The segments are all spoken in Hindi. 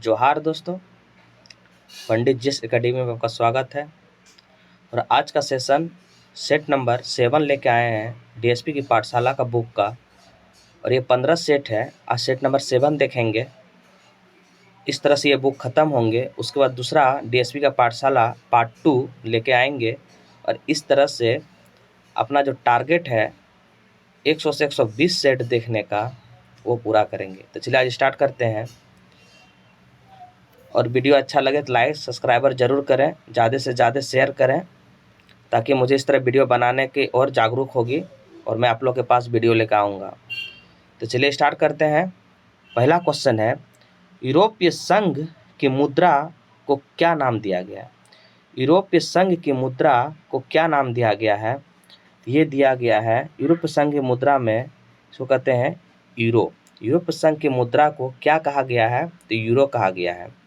जोहार दोस्तों, पंडित जिस एकेडमी में आपका स्वागत है। और आज का सेशन सेट नंबर 7 लेके आए हैं डीएसपी की पाठशाला का बुक का। और ये 15 सेट है। आज सेट नंबर 7 देखेंगे। इस तरह से ये बुक ख़त्म होंगे। उसके बाद दूसरा डीएसपी का पाठशाला पार्ट 2 लेके आएंगे। और इस तरह से अपना जो टारगेट है 100 से 120 सेट देखने का वो पूरा करेंगे। तो चलिए आज स्टार्ट करते हैं। और वीडियो अच्छा लगे तो लाइक सब्सक्राइबर ज़रूर करें, ज़्यादा से ज़्यादा शेयर करें, ताकि मुझे इस तरह वीडियो बनाने की और जागरूक होगी और मैं आप लोग के पास वीडियो लेकर आऊँगा। तो चलिए स्टार्ट करते हैं। पहला क्वेश्चन है, यूरोपीय संघ की मुद्रा को क्या नाम दिया गया? यूरोपीय संघ की मुद्रा को क्या नाम दिया गया है? ये दिया गया है यूरोपीय संघ की मुद्रा में इसको कहते हैं यूरो। यूरोपीय संघ की मुद्रा को क्या कहा गया है? तो यूरो कहा गया है।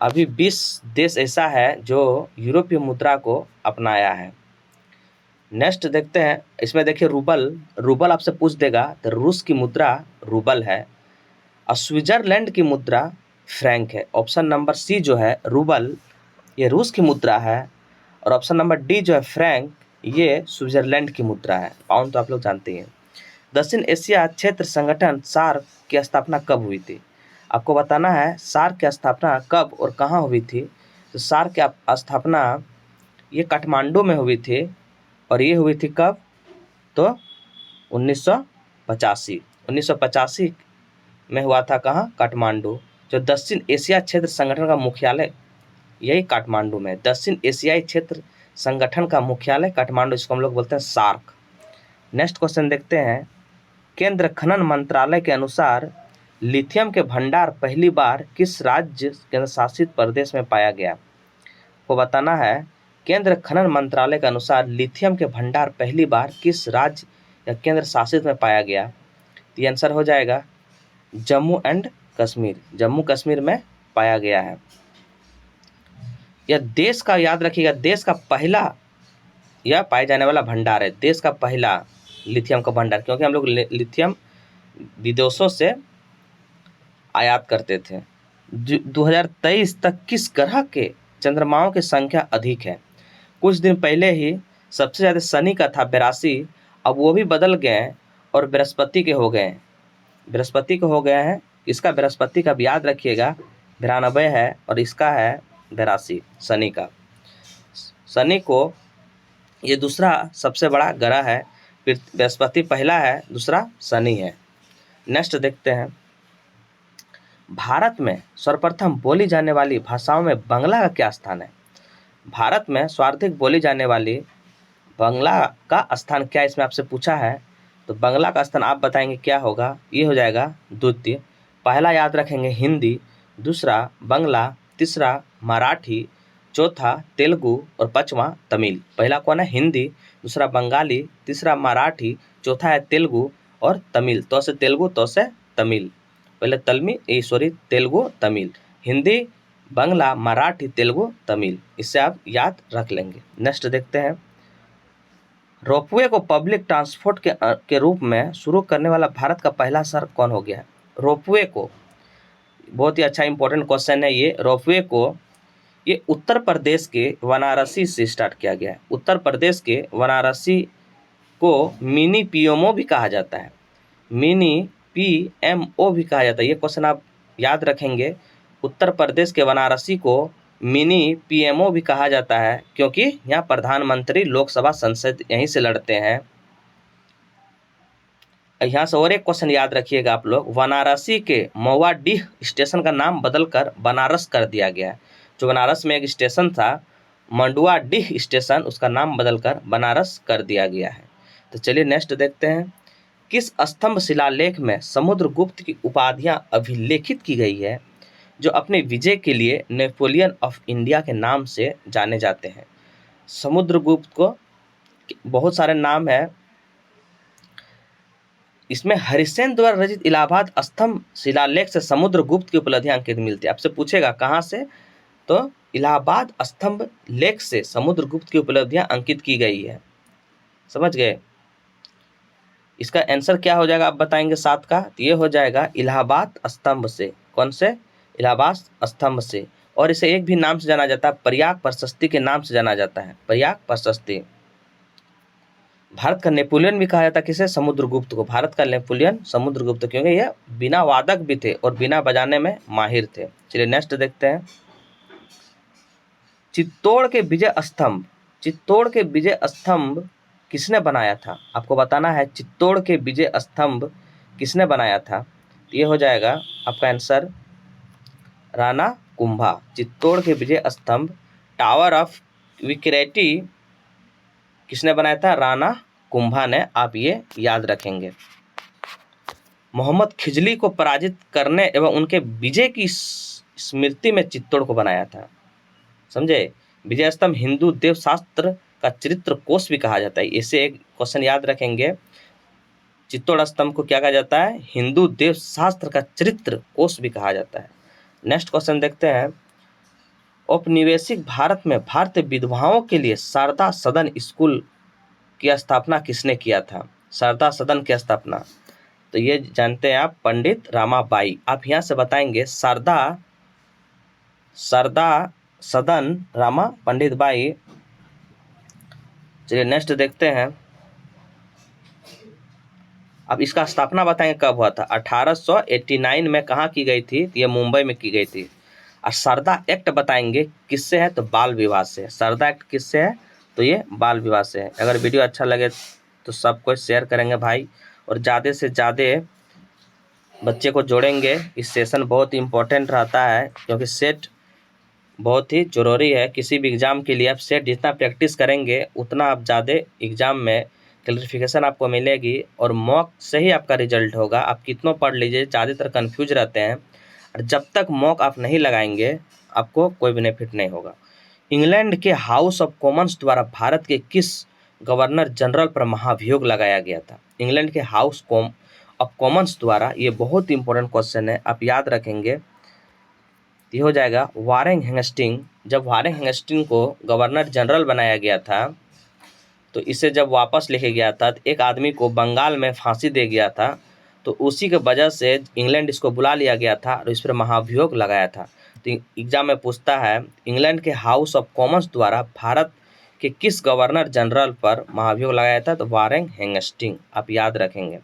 अभी 20 देश ऐसा है जो यूरोपीय मुद्रा को अपनाया है। नेक्स्ट देखते हैं। इसमें देखिए रूबल आपसे पूछ देगा तो रूस की मुद्रा रूबल है। और स्विट्जरलैंड की मुद्रा फ्रैंक है। ऑप्शन नंबर सी जो है रूबल ये रूस की मुद्रा है। और ऑप्शन नंबर डी जो है फ्रैंक ये स्विट्जरलैंड की मुद्रा है। पाउंड तो आप लोग जानते हैं। दक्षिण एशिया क्षेत्र संगठन सार्क की स्थापना कब हुई थी? आपको बताना है सार्क की स्थापना कब और कहाँ हुई थी। तो सार्क की स्थापना ये काठमांडू में हुई थी। और ये हुई थी कब? तो 1985 में हुआ था। कहाँ? काठमांडू। जो दक्षिण एशिया क्षेत्र संगठन का मुख्यालय यही काठमांडू में। दक्षिण एशियाई क्षेत्र संगठन का मुख्यालय काठमांडू, इसको हम लोग बोलते हैं सार्क। नेक्स्ट क्वेश्चन देखते हैं। केंद्र खनन मंत्रालय के अनुसार लिथियम के भंडार पहली बार किस राज्य केंद्र शासित प्रदेश में पाया गया? को बताना है केंद्र खनन मंत्रालय के अनुसार लिथियम के भंडार पहली बार किस राज्य या केंद्र शासित में पाया गया? तो ये आंसर हो जाएगा जम्मू एंड कश्मीर। जम्मू कश्मीर में पाया गया है। यह देश का, याद रखिएगा, देश का पहला यह पाए जाने वाला भंडार है। देश का पहला लिथियम का भंडार, क्योंकि हम लोग लिथियम विदेशों से आयात करते थे। 2023 तक किस ग्रह के चंद्रमाओं की संख्या अधिक है? कुछ दिन पहले ही सबसे ज़्यादा शनि का था 82, अब वो भी बदल गए और बृहस्पति के हो गए। बृहस्पति के हो गए हैं। इसका बृहस्पति का भी याद रखिएगा 92 है और इसका है 82 शनि का। शनि को ये दूसरा सबसे बड़ा ग्रह है। बृहस्पति पहला है, दूसरा शनि है। नेक्स्ट देखते हैं। भारत में सर्वप्रथम बोली जाने वाली भाषाओं में बांग्ला का क्या स्थान है? भारत में सर्वाधिक बोली जाने वाली बांग्ला का स्थान क्या, इसमें आपसे पूछा है। तो बांग्ला का स्थान आप बताएंगे क्या होगा? ये हो जाएगा द्वितीय। पहला याद रखेंगे हिंदी, दूसरा बांग्ला, तीसरा मराठी, चौथा तेलुगु और पांचवा तमिल। पहला कौन है? हिंदी, दूसरा बंगाली, तीसरा मराठी, चौथा है तेलुगु और तमिल। तो से तेलुगु, तो से तमिल। पहले तेलुगु तमिल, हिंदी बांग्ला मराठी तेलुगु तमिल। इससे आप याद रख लेंगे। नेक्स्ट देखते हैं। रोपवे को पब्लिक ट्रांसपोर्ट के रूप में शुरू करने वाला भारत का पहला शहर कौन हो गया है? रोपवे को, बहुत ही अच्छा इंपॉर्टेंट क्वेश्चन है ये। रोपवे को ये उत्तर प्रदेश के वाराणसी से स्टार्ट किया गया है। उत्तर प्रदेश के वाराणसी को मिनी पीएमओ भी कहा जाता है। मिनी पीएमओ भी कहा जाता है। ये क्वेश्चन आप याद रखेंगे। उत्तर प्रदेश के वाराणसी को मिनी पीएमओ भी कहा जाता है, क्योंकि यहाँ प्रधानमंत्री लोकसभा संसद यहीं से लड़ते हैं। यहाँ से और एक क्वेश्चन याद रखिएगा आप लोग। वाराणसी के महुआडीह स्टेशन का नाम बदलकर बनारस कर दिया गया है। जो बनारस में एक स्टेशन था मंडुआडीह स्टेशन, उसका नाम बदलकर बनारस कर दिया गया है। तो चलिए नेक्स्ट देखते हैं। किस स्तंभ शिलालेख में समुद्रगुप्त की उपाधियां अभिलेखित की गई है, जो अपने विजय के लिए नेपोलियन ऑफ इंडिया के नाम से जाने जाते हैं? समुद्रगुप्त को बहुत सारे नाम है। इसमें हरिसेन द्वारा रचित इलाहाबाद स्तंभ शिलालेख से समुद्रगुप्त की उपलब्धियां अंकित मिलती है। आपसे पूछेगा कहाँ से? तो इलाहाबाद स्तंभ लेख से समुद्रगुप्त की उपलब्धियां अंकित की गई है। समझ गए? इसका आंसर क्या हो जाएगा आप बताएंगे 7 का? तो ये हो जाएगा इलाहाबाद स्तंभ से। कौन से? इलाहाबाद स्तंभ से, और इसे एक भी नाम से जाना जाता है, प्रयाग प्रशस्ति के नाम से जाना जाता है, प्रयाग प्रशस्ति। भारत का नेपोलियन भी कहा जाता है किसे? समुद्रगुप्त को। भारत का नेपोलियन समुद्रगुप्त, क्योंकि यह बिना वादक भी थे और बिना बजाने में माहिर थे। चलिए नेक्स्ट देखते हैं। चित्तौड़ के विजय स्तंभ, चित्तौड़ के विजय स्तंभ किसने बनाया था? आपको बताना है चित्तौड़ के विजय स्तंभ किसने बनाया था। ये हो जाएगा आपका आंसर राणा कुंभा। चित्तौड़ के विजय स्तंभ टावर ऑफ विक्रेटी किसने बनाया था? राणा कुंभा ने। आप ये याद रखेंगे। मोहम्मद खिजली को पराजित करने एवं उनके विजय की स्मृति में चित्तौड़ को बनाया था। समझे? विजय स्तंभ हिंदू देव शास्त्र का चरित्र कोश भी कहा जाता है। इसे एक क्वेश्चन याद रखेंगे। चित्तौड़ स्तंभ को क्या कहा जाता है? हिंदू देव शास्त्र का चरित्र कोश भी कहा जाता है। नेक्स्ट क्वेश्चन देखते हैं। औपनिवेशिक भारत में भारतीय विधवाओं के लिए शारदा सदन स्कूल की स्थापना किसने किया था? शारदा सदन की स्थापना तो ये जानते हैं आप, पंडित रामाबाई। आप यहाँ से बताएंगे शारदा सदन रामा पंडित बाई। चलिए नेक्स्ट देखते हैं। अब इसका स्थापना बताएंगे कब हुआ था। 1889 में कहाँ की गई थी? ये मुंबई में की गई थी। और शारदा एक्ट बताएंगे किससे है? तो बाल विवाह से। शारदा एक्ट किससे है? तो ये बाल विवाह से है। अगर वीडियो अच्छा लगे तो सबको शेयर करेंगे भाई, और ज़्यादा से ज़्यादा बच्चे को जोड़ेंगे। इस सेशन बहुत इम्पोर्टेंट रहता है, क्योंकि सेट बहुत ही ज़रूरी है किसी भी एग्ज़ाम के लिए। आप सेट जितना प्रैक्टिस करेंगे उतना आप ज़्यादा एग्ज़ाम में क्लैरिफिकेशन आपको मिलेगी, और मॉक से ही आपका रिजल्ट होगा। आप कितना पढ़ लीजिए, ज़्यादातर कन्फ्यूज रहते हैं, और जब तक मॉक आप नहीं लगाएंगे आपको कोई बेनिफिट नहीं होगा। इंग्लैंड के हाउस ऑफ कॉमन्स द्वारा भारत के किस गवर्नर जनरल पर महाभियोग लगाया गया था? इंग्लैंड के हाउस ऑफ कॉमन्स द्वारा, ये बहुत इंपॉर्टेंट क्वेश्चन है, आप याद रखेंगे। ये हो जाएगा वारेन हेस्टिंग। जब वारेन हेस्टिंग को गवर्नर जनरल बनाया गया था, तो इसे जब वापस लेके गया था तो एक आदमी को बंगाल में फांसी दे गया था, तो उसी के वजह से इंग्लैंड इसको बुला लिया गया था और इस पर महाभियोग लगाया था। तो एग्जाम में पूछता है इंग्लैंड के हाउस ऑफ कॉमन्स द्वारा भारत के किस गवर्नर जनरल पर महाभियोग लगाया था? तो वारेन हेस्टिंग। आप याद रखेंगे।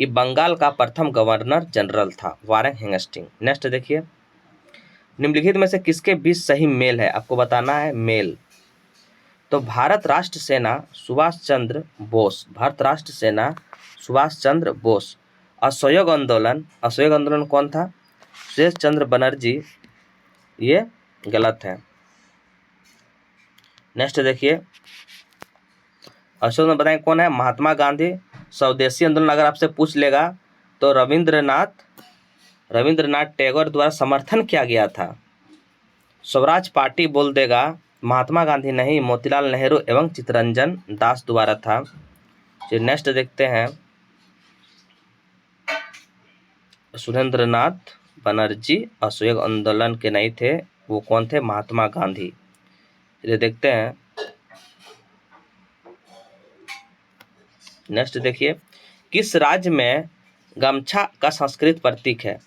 ये बंगाल का प्रथम गवर्नर जनरल था, वारेन हेस्टिंग। नेक्स्ट देखिए। निम्नलिखित में से किसके बीच सही मेल है? आपको बताना है मेल। तो भारत राष्ट्र सेना सुभाष चंद्र बोस, भारत राष्ट्र सेना सुभाष चंद्र बोस। असहयोग आंदोलन कौन था? सुरेश चंद्र बनर्जी। ये गलत है। नेक्स्ट देखिए। असहयोग बताएं कौन है? महात्मा गांधी। स्वदेशी आंदोलन अगर आपसे पूछ लेगा तो रविंद्रनाथ टैगोर द्वारा समर्थन किया गया था। स्वराज पार्टी बोल देगा, महात्मा गांधी नहीं, मोतीलाल नेहरू एवं चित्तरंजन दास द्वारा था। फिर नेक्स्ट देखते हैं। सुरेंद्रनाथ बनर्जी असहयोग आंदोलन के नहीं थे, वो कौन थे? महात्मा गांधी। ये देखते हैं। नेक्स्ट देखिए। किस राज्य में गमछा का संस्कृत प्रतीक है?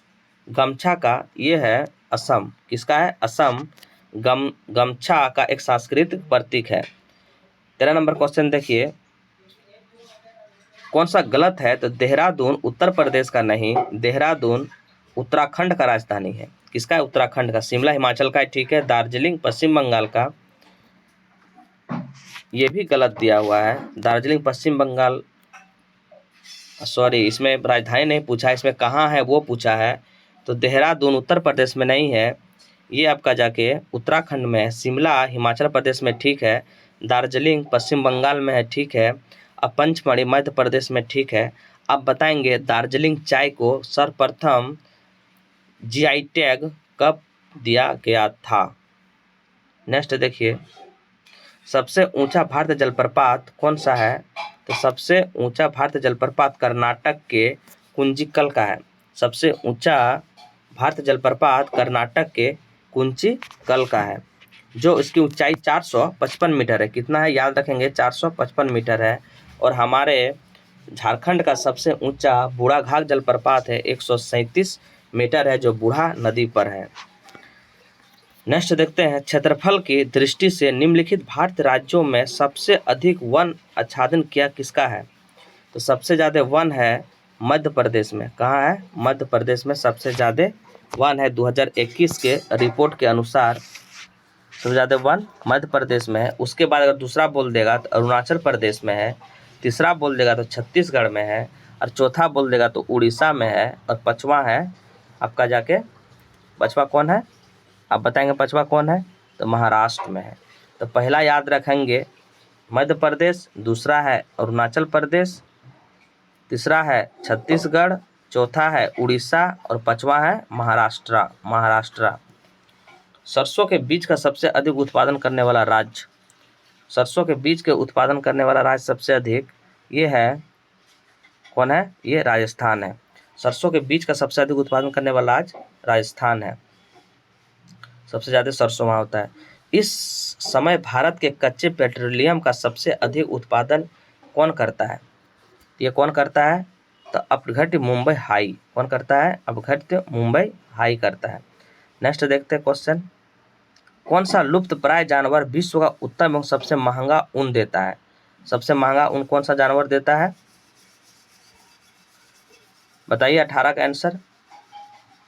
गमछा का ये है असम। किसका है? असम। गमछा का एक सांस्कृतिक प्रतीक है। 13 नंबर क्वेश्चन देखिए। कौन सा गलत है? तो देहरादून उत्तर प्रदेश का नहीं, देहरादून उत्तराखंड का राजधानी है। किसका है? उत्तराखंड का। शिमला हिमाचल का है, ठीक है। दार्जिलिंग पश्चिम बंगाल का, ये भी गलत दिया हुआ है। दार्जिलिंग पश्चिम बंगाल, सॉरी, इसमें राजधानी नहीं पूछा, इसमें कहाँ है वो पूछा है। तो देहरादून उत्तर प्रदेश में नहीं है, ये आपका जाके उत्तराखंड में है। शिमला हिमाचल प्रदेश में, ठीक है। दार्जिलिंग पश्चिम बंगाल में है, ठीक है। अब पंचमढ़ी मध्य प्रदेश में, ठीक है। अब बताएंगे दार्जिलिंग चाय को सर्वप्रथम जीआई टैग कब दिया गया था? नेक्स्ट देखिए। सबसे ऊंचा भारतीय जलप्रपात कौन सा है? तो सबसे ऊंचा भारतीय जलप्रपात कर्नाटक के कुंचिकल का है। सबसे ऊंचा भारतीय जलप्रपात कर्नाटक के कुंचिकल का है, जो इसकी ऊंचाई 455 मीटर है। कितना है? याद रखेंगे, 455 मीटर है। और हमारे झारखंड का सबसे ऊंचा बूढ़ाघाट जलप्रपात है, 137 मीटर है जो बूढ़ा नदी पर है। नेक्स्ट देखते हैं, क्षेत्रफल की दृष्टि से निम्नलिखित भारतीय राज्यों में सबसे अधिक वन आच्छादन किया किसका है? तो सबसे ज़्यादा वन है मध्य प्रदेश में। कहाँ है? मध्य प्रदेश में सबसे ज़्यादा वन है। 2021 के रिपोर्ट के अनुसार सबसे ज़्यादा वन मध्य प्रदेश में है। उसके बाद अगर दूसरा बोल देगा तो अरुणाचल प्रदेश में है, तीसरा बोल देगा तो छत्तीसगढ़ में है, और चौथा बोल देगा तो उड़ीसा में है, और पाँचवा है आपका जाके, पाँचवा कौन है आप बताएंगे? पाँचवा कौन है? तो महाराष्ट्र में है। तो पहला याद रखेंगे मध्य प्रदेश, दूसरा है अरुणाचल प्रदेश, तीसरा है छत्तीसगढ़, चौथा है उड़ीसा और पाँचवा है महाराष्ट्र। सरसों के बीज का सबसे अधिक उत्पादन करने वाला राज्य, सरसों के बीज के उत्पादन करने वाला राज्य सबसे अधिक ये है, कौन है? ये राजस्थान है। सरसों के बीज का सबसे अधिक उत्पादन करने वाला राज्य राजस्थान है। सबसे ज़्यादा सरसों वहाँ होता है। इस समय भारत के कच्चे पेट्रोलियम का सबसे अधिक उत्पादन कौन करता है? ये कौन करता है? तो अपघट्य मुंबई हाई। कौन करता है? अपघट्य मुंबई हाई करता है। नेक्स्ट देखते हैं क्वेश्चन, कौन सा लुप्त प्राय जानवर विश्व का उत्तम एवं सबसे महंगा ऊन देता है? सबसे महंगा ऊन कौन सा जानवर देता है? बताइए 18 का आंसर।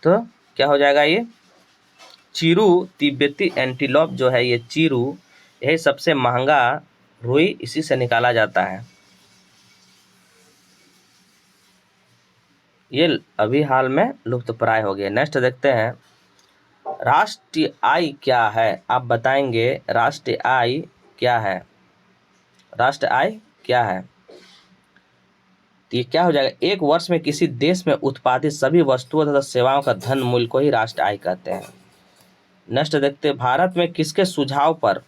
तो क्या हो जाएगा? ये चीरू तिब्बती एंटीलोप जो है, ये चीरू, यही सबसे महंगा रुई इसी से निकाला जाता है। ये अभी हाल में लुप्त प्राय हो गए। नेक्स्ट देखते हैं, राष्ट्रीय आय क्या है? आप बताएंगे राष्ट्रीय आय क्या है? राष्ट्रीय आय क्या है? तो ये क्या हो जाएगा? एक वर्ष में किसी देश में उत्पादित सभी वस्तुओं तथा सेवाओं का धन मूल्य को ही राष्ट्रीय आय कहते हैं। नेक्स्ट देखते हैं, भारत में किसके सुझाव पर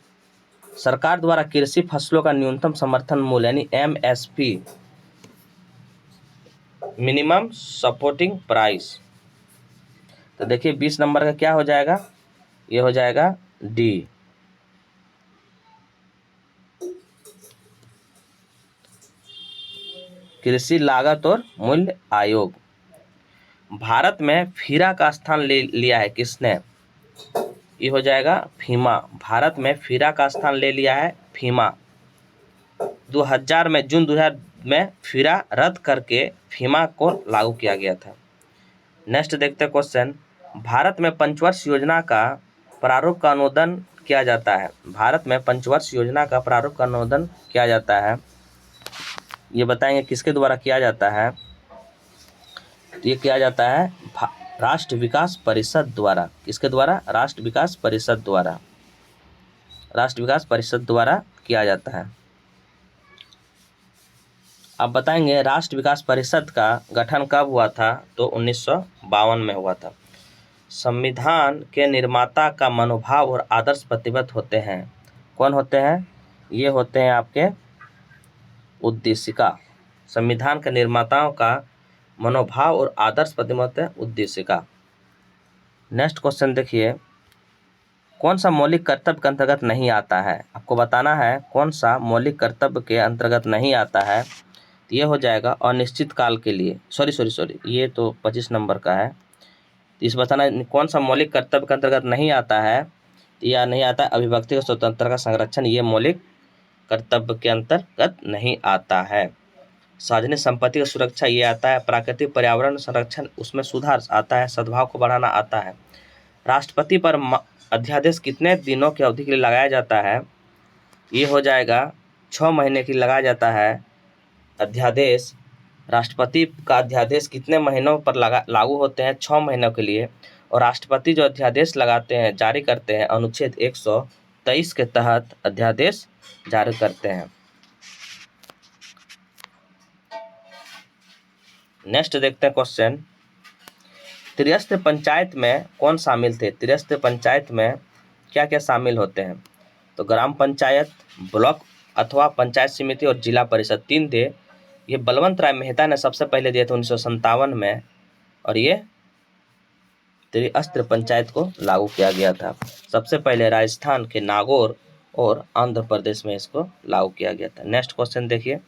सरकार द्वारा कृषि फसलों का न्यूनतम समर्थन मूल्य यानी MSP, मिनिमम सपोर्टिंग प्राइस, तो देखिए 20 नंबर का क्या हो जाएगा? ये हो जाएगा D। कृषि लागत और मूल्य आयोग। भारत में फीरा का स्थान ले लिया है किसने? ये हो जाएगा फीमा। भारत में फीरा का स्थान ले लिया है फीमा। 2000 में जून 2000 में फीरा रद्द करके फीमा को लागू किया गया था। नेक्स्ट देखते हैं क्वेश्चन, भारत में पंचवर्ष योजना का प्रारूप का अनुमोदन किया जाता है। भारत में पंचवर्ष योजना का प्रारूप का अनुमोदन किया जाता है, ये बताएंगे किसके द्वारा किया जाता है? ये किया जाता है राष्ट्र विकास परिषद द्वारा। किसके द्वारा? राष्ट्र विकास परिषद द्वारा। राष्ट्र विकास परिषद द्वारा किया जाता है। अब बताएंगे राष्ट्र विकास परिषद का गठन कब हुआ था? तो 1952 में हुआ था। संविधान के निर्माता का मनोभाव और आदर्श प्रतिबद्ध होते हैं। कौन होते हैं? ये होते हैं आपके उद्देशिका। संविधान के निर्माताओं का मनोभाव और आदर्श प्रतिबद्ध उद्देशिका। नेक्स्ट क्वेश्चन देखिए, कौन सा मौलिक कर्तव्य के अंतर्गत नहीं आता है? आपको बताना है कौन सा मौलिक कर्तव्य के अंतर्गत नहीं आता है। तो ये हो जाएगा अनिश्चित काल के लिए, सॉरी ये तो 25 नंबर का है। तो इस बताना कौन सा मौलिक कर्तव्य के अंतर्गत नहीं आता है। या नहीं आता है अभिव्यक्ति का स्वतंत्रता का संरक्षण, ये मौलिक कर्तव्य के अंतर्गत नहीं आता है। सार्वजनिक संपत्ति की सुरक्षा ये आता है। प्राकृतिक पर्यावरण संरक्षण, उसमें सुधार आता है। सद्भाव को बढ़ाना आता है। राष्ट्रपति पर अध्यादेश कितने दिनों की अवधि के लिए लगाया जाता है? ये हो जाएगा 6 महीने के लिए लगाया जाता है अध्यादेश। राष्ट्रपति का अध्यादेश कितने महीनों पर लागू होते हैं? 6 महीनों के लिए। और राष्ट्रपति जो अध्यादेश लगाते हैं, जारी करते हैं, अनुच्छेद 123 के तहत अध्यादेश जारी करते हैं। नेक्स्ट देखते हैं क्वेश्चन, त्रिस्तरीय पंचायत में कौन शामिल थे? त्रिस्तरीय पंचायत में क्या क्या शामिल होते हैं? तो ग्राम पंचायत, ब्लॉक अथवा पंचायत समिति और जिला परिषद, 3 थे। ये बलवंत राय मेहता ने सबसे पहले दिए थे 1957 में, और ये त्रिस्तरीय पंचायत को लागू किया गया था। सबसे पहले राजस्थान के नागौर और आंध्र प्रदेश में इसको लागू किया गया था। नेक्स्ट क्वेश्चन देखिए,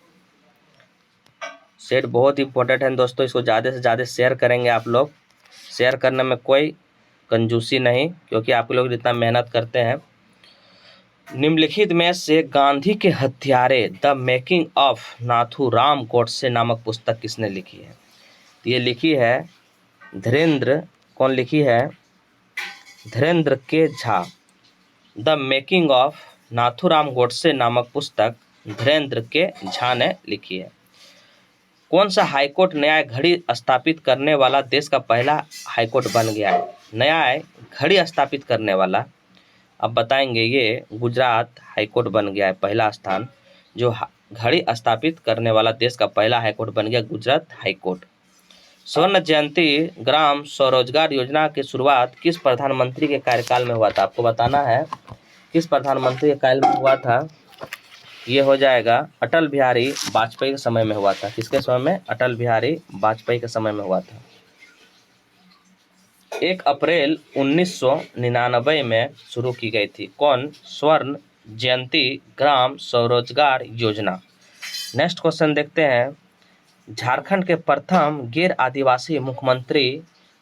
सेट बहुत इंपॉर्टेंट है दोस्तों, इसको ज़्यादा से ज़्यादा शेयर करेंगे आप लोग। शेयर करने में कोई कंजूसी नहीं, क्योंकि आप लोग जितना मेहनत करते हैं। निम्नलिखित में से गांधी के हत्यारे the making of Nathuram Godse नामक पुस्तक किसने लिखी है? ये लिखी है धीरेन्द्र, कौन लिखी है? धीरेन्द्र के Jha. The making of Nathuram Godse नामक पुस्तक धीरेन्द्र के झा ने लिखी है। कौन सा हाईकोर्ट न्याय घड़ी स्थापित करने वाला देश का पहला हाईकोर्ट बन गया है? न्याय घड़ी स्थापित करने वाला, अब बताएंगे, ये गुजरात हाईकोर्ट बन गया है पहला स्थान। जो घड़ी स्थापित करने वाला देश का पहला हाईकोर्ट बन गया गुजरात हाईकोर्ट। स्वर्ण जयंती ग्राम स्वरोजगार योजना की शुरुआत किस प्रधानमंत्री के कार्यकाल में हुआ था? आपको बताना है किस प्रधानमंत्री के काल में हुआ था। ये हो जाएगा अटल बिहारी वाजपेयी के समय में हुआ था। किसके समय में? अटल बिहारी वाजपेयी के समय में हुआ था। 1 अप्रैल 1999 में शुरू की गई थी कौन? स्वर्ण जयंती ग्राम स्वरोजगार योजना। नेक्स्ट क्वेश्चन देखते हैं। झारखंड के प्रथम गैर आदिवासी मुख्यमंत्री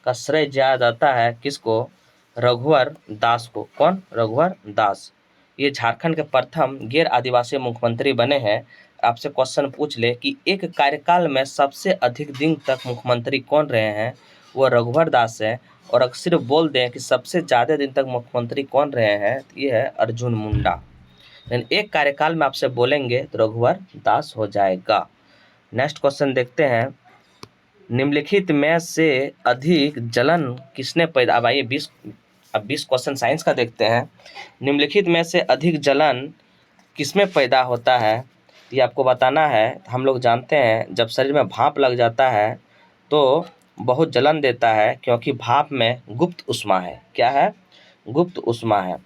का श्रेय दिया जाता है किसको? रघुवर दास को। कौन? रघुवर दास। ये झारखंड के प्रथम गैर आदिवासी मुख्यमंत्री बने हैं। आपसे क्वेश्चन पूछ ले कि एक कार्यकाल में सबसे अधिक दिन तक मुख्यमंत्री कौन रहे हैं? वो रघुवर दास है। और अगर सिर्फ बोल दें कि सबसे ज़्यादा दिन तक मुख्यमंत्री कौन रहे हैं, तो ये है अर्जुन मुंडा। लेकिन एक कार्यकाल में आपसे बोलेंगे तो रघुवर दास हो जाएगा। नेक्स्ट क्वेश्चन देखते हैं। निम्नलिखित में से अधिक जलन किसने पैदा, अब आइए 20 क्वेश्चन साइंस का देखते हैं। निम्नलिखित में से अधिक जलन किसमें पैदा होता है? ये आपको बताना है। हम लोग जानते हैं जब शरीर में भाप लग जाता है तो बहुत जलन देता है, क्योंकि भाप में गुप्त ऊष्मा है। क्या है? गुप्त ऊष्मा है।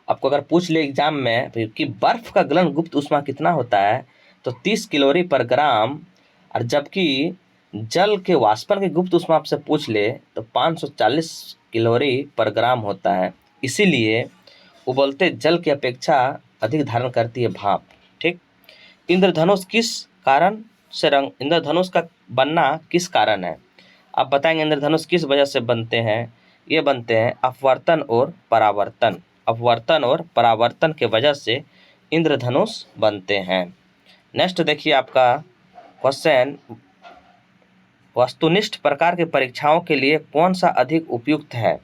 आपको अगर पूछ ले एग्जाम में कि बर्फ का गलन गुप्त ऊष्मा कितना होता है, तो 30 कैलोरी पर ग्राम, और जबकि जल के वाष्पन की गुप्त ऊष्मा आपसे पूछ ले तो 540 कैलोरी पर ग्राम होता है। इसीलिए उबलते जल की अपेक्षा अधिक धारण करती है भाप। ठीक। इंद्रधनुष किस कारण से इंद्रधनुष का बनना किस कारण है? आप बताएंगे इंद्रधनुष किस वजह से बनते हैं? ये बनते हैं अपवर्तन और परावर्तन। अपवर्तन और परावर्तन के वजह से इंद्रधनुष बनते हैं। नेक्स्ट देखिए आपका क्वेश्चन, वस्तुनिष्ठ प्रकार के परीक्षाओं के लिए कौन सा अधिक उपयुक्त है?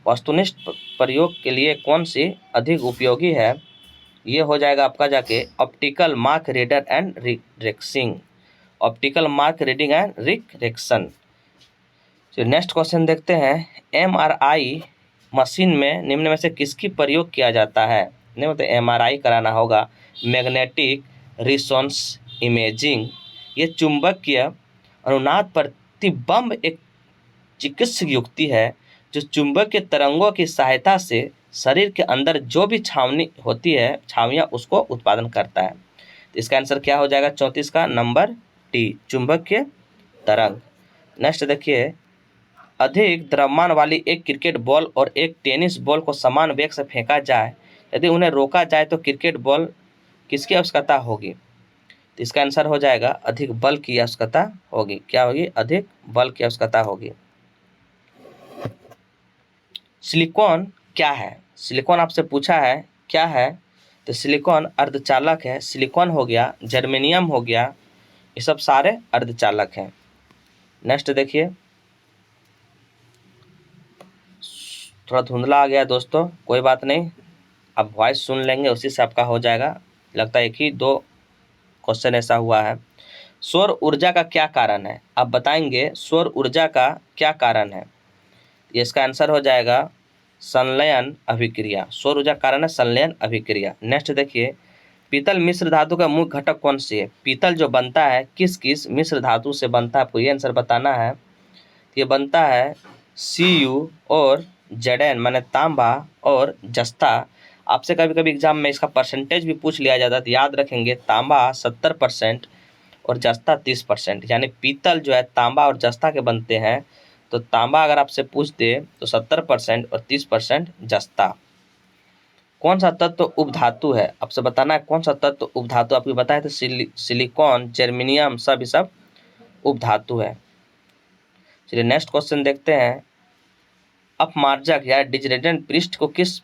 वस्तुनिष्ठ प्रयोग के लिए कौन सी अधिक उपयोगी है? ये हो जाएगा आपका जाके optical mark reader and rechecking. Optical mark reading and recorrection. Next question देखते हैं। MRI मशीन में निम्न में से किसकी प्रयोग किया जाता है? नहीं मतलब MRI कराना होगा, मैग्नेटिक रिसोनेंस इमेजिंग। ये चुंबकीय अनुनाद प्रतिबंब एक चिकित्सक युक्ति है जो चुंबकीय तरंगों की सहायता से शरीर के अंदर जो भी छावनी होती है, छावियाँ, उसको उत्पादन करता है। तो इसका आंसर क्या हो जाएगा 34 का नंबर टी, चुंबकीय तरंग। नेक्स्ट देखिए, अधिक द्रव्यमान वाली एक क्रिकेट बॉल और एक टेनिस बॉल को समान वेग से फेंका जाए, यदि उन्हें रोका जाए तो क्रिकेट बॉल किसकी आवश्यकता होगी? तो इसका आंसर हो जाएगा अधिक बल की आवश्यकता होगी। क्या होगी? अधिक बल की आवश्यकता होगी। सिलिकॉन क्या है? सिलिकॉन आपसे पूछा है क्या है, तो सिलिकॉन अर्धचालक है। सिलिकॉन हो गया, जर्मेनियम हो गया, ये सब सारे अर्धचालक हैं। नेक्स्ट देखिए, थोड़ा धुंधला आ गया दोस्तों, कोई बात नहीं, आप वॉइस सुन लेंगे, उसी से आपका हो जाएगा। लगता है एक ही दो क्वेश्चन ऐसा हुआ है। सौर ऊर्जा का क्या कारण है? आप बताएंगे सौर ऊर्जा का क्या कारण है। इसका आंसर हो जाएगा संलयन अभिक्रिया। सौर ऊर्जा कारण है संलयन अभिक्रिया। नेक्स्ट देखिए, पीतल मिश्र धातु का मुख्य घटक कौन सी है? पीतल जो बनता है किस किस मिश्र धातु से बनता है, आपको ये आंसर बताना है। ये बनता है Cu और Zn माने तांबा और जस्ता। आपसे कभी कभी एग्जाम में इसका परसेंटेज भी पूछ लिया जाता है, तो याद रखेंगे तांबा 70% और जस्ता 30%। यानी पीतल जो है तांबा और जस्ता के बनते हैं। तो तांबा अगर आपसे पूछ दे तो 70% और 30% जस्ता। कौन सा तत्व उपधातु है? आपसे बताना है कौन सा तत्व उपधातु। आपको बताया तो सिलिकॉन, जर्मेनियम सब उपधातु है। चलिए नेक्स्ट क्वेश्चन देखते हैं। अपमार्जक या डिजरेडेंट पृष्ठ को किस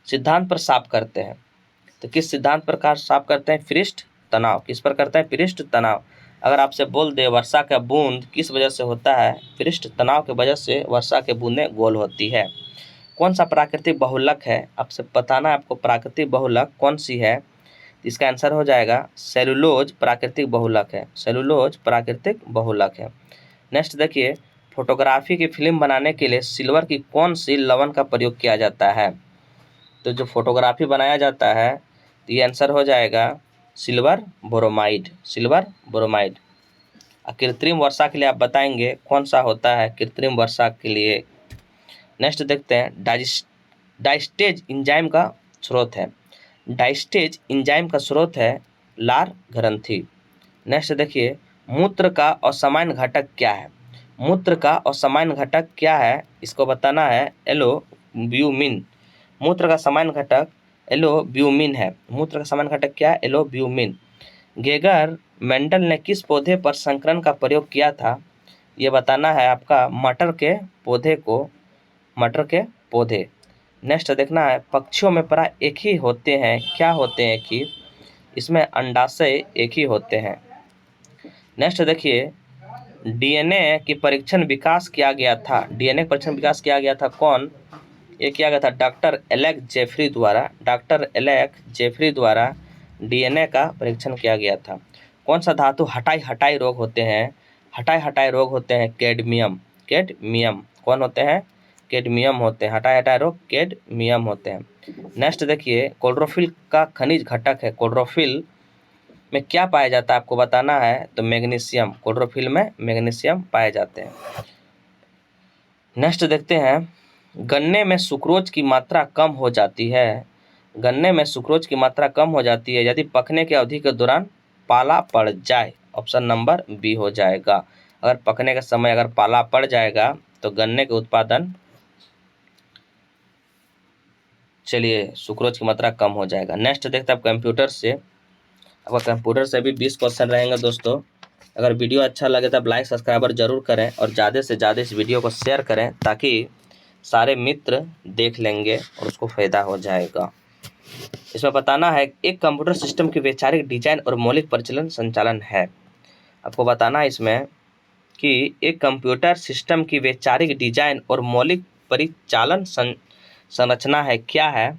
सिद्धांत पर साफ करते हैं? तो किस सिद्धांत पर साफ करते हैं? पृष्ठ तनाव। किस पर करते हैं? पृष्ठ तनाव। अगर आपसे बोल दे वर्षा का बूंद किस वजह से होता है? पृष्ठ तनाव की वजह से वर्षा के बूंदें गोल होती है। कौन सा प्राकृतिक बहुलक है? आपसे बताना है आपको प्राकृतिक बहुलक कौन सी है। इसका आंसर हो जाएगा सेलुलोज प्राकृतिक बहुलक है। सेलुलोज प्राकृतिक बहुलक है। नेक्स्ट देखिए, फोटोग्राफी की फिल्म बनाने के लिए सिल्वर की कौन सी लवण का प्रयोग किया जाता है? तो जो फोटोग्राफी बनाया जाता है तो ये आंसर हो जाएगा सिल्वर बोरोमाइड। सिल्वर बोरोमाइड। कृत्रिम वर्षा के लिए आप बताएंगे कौन सा होता है कृत्रिम वर्षा के लिए। नेक्स्ट देखते हैं, डाइस्टेज एंजाइम का स्रोत है। डाइस्टेज एंजाइम का स्रोत है लार ग्रंथि। नेक्स्ट देखिए, मूत्र का असामान्य घटक क्या है? मूत्र का असामान्य घटक क्या है? इसको बताना है एलोब्यूमिन। मूत्र का सामान्य घटक एलोब्यूमिन है। मूत्र का सामान्य घटक क्या है? एलोब्यूमिन। गेगर मेंडल ने किस पौधे पर संकरण का प्रयोग किया था? ये बताना है आपका मटर के पौधे को। मटर के पौधे। नेक्स्ट देखना है, पक्षियों में प्राय एक ही होते हैं। क्या होते हैं? एक ही। इसमें अंडाशय एक ही होते हैं। नेक्स्ट देखिए, डीएनए की परीक्षण विकास किया गया था। डीएनए परीक्षण विकास किया गया था कौन? ये किया गया था डॉक्टर एलेक जेफरी द्वारा। डॉक्टर एलेक जेफरी द्वारा डीएनए का परीक्षण किया गया था। कौन सा धातु हटाई हटाई रोग होते हैं? हटाई हटाई रोग होते हैं कैडमियम। कैडमियम। कौन होते हैं? कैडमियम होते हैं। हटाई हटाई रोग कैडमियम होते हैं। नेक्स्ट देखिए, क्लोरोफिल का खनिज घटक है। क्लोरोफिल में क्या पाया जाता है आपको बताना है। तो मैग्नीशियम। क्लोरोफिल में मैग्नीशियम पाए जाते हैं। नेक्स्ट देखते हैं, गन्ने में सुक्रोज की मात्रा कम हो जाती है। गन्ने में सुक्रोज की मात्रा कम हो जाती है यदि पकने की अवधि के दौरान पाला पड़ जाए। ऑप्शन नंबर बी हो जाएगा। अगर पकने के समय अगर पाला पड़ जाएगा तो गन्ने के उत्पादन चलिए सुक्रोज की मात्रा कम हो जाएगा। नेक्स्ट देखते हैं आप कंप्यूटर से। आपका कंप्यूटर से भी 20 क्वेश्चन रहेंगे दोस्तों। अगर वीडियो अच्छा लगे तो आप लाइक सब्सक्राइबर जरूर करें और ज़्यादा से ज़्यादा इस वीडियो को शेयर करें ताकि सारे मित्र देख लेंगे और उसको फायदा हो जाएगा। इसमें बताना है एक कंप्यूटर सिस्टम की वैचारिक डिजाइन और मौलिक परिचालन संचालन है। आपको बताना है इसमें कि एक कंप्यूटर सिस्टम की वैचारिक डिजाइन और मौलिक परिचालन संरचना है। क्या है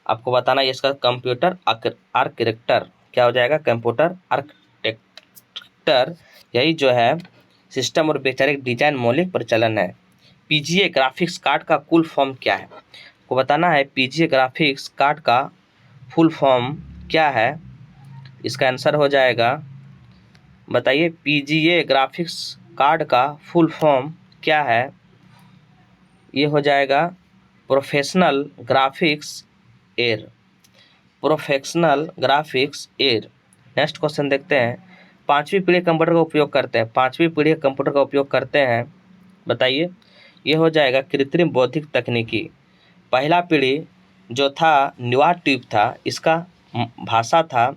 आपको बताना है इसका? Computer architecture. क्या हो जाएगा? Computer architecture. यही जो है सिस्टम और वैचारिक डिजाइन मौलिक परिचालन है। पीजीए ग्राफिक्स कार्ड का फुल फॉर्म क्या है? आपको बताना है पीजीए ग्राफिक्स कार्ड का फुल फॉर्म क्या है। इसका आंसर हो जाएगा, बताइए पीजीए ग्राफिक्स कार्ड का फुल फॉर्म क्या है। ये हो जाएगा professional graphics air. Professional graphics air. Next question देखते हैं, पांचवी पीढ़ी कंप्यूटर का उपयोग करते हैं। पांचवी पीढ़ी कंप्यूटर का उपयोग करते हैं, बताइए। ये हो जाएगा कृत्रिम बौद्धिक तकनीकी। पहला पीढ़ी जो था न्यूआर ट्यूब था, इसका भाषा था